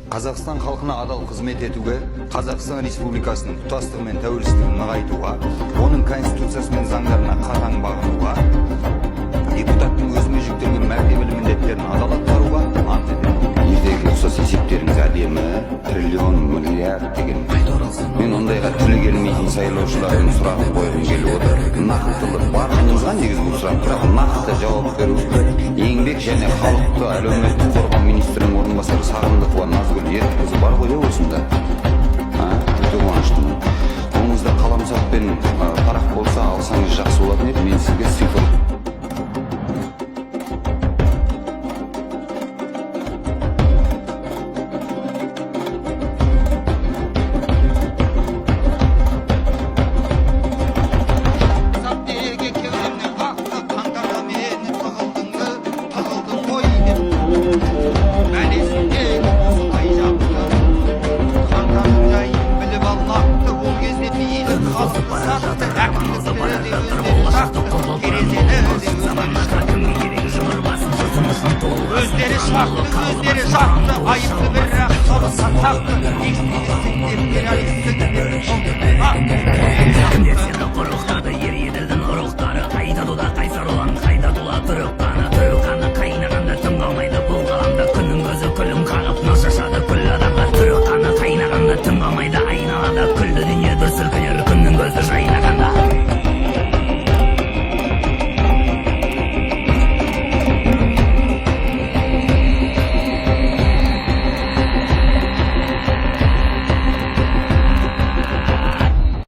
Қазақстан халқына адал қызмет етуге, Қазақстан Республикасының тұтастығы мен тәуелсіздігін нығайтуға, оның конституциясы мен заңдарына қатаң бағынуға, депутаттың өзіме жүктелген мәртебелі міндеттерін адал атқаруға ант етемін. Ертегі ұқсас есептеріңіз әдемі, триллион, миллиард деген. Мен ондайға тілі келмейтін сайлаушылардың сұрағын қойғым келіп отыр. Нақтылық барлығыңызға негізі бұл сұрақ, бірақ нақты жауап беру. Еңбек және халықты әлеуметтік қорғау министрінің орынбасары Сағындықова Назгүл Еркеқызы бар ғой осында. Өте қуаныштымын. Қолыңызда қаламсап пен парақ болса алсаңыз жақсы болатын еді. Мен сізге цифр Özleri şarttı, ayıplı bir raksalı sataktı. Desene koruktadı, yer yedirdin orukları. Ayda duda kaysar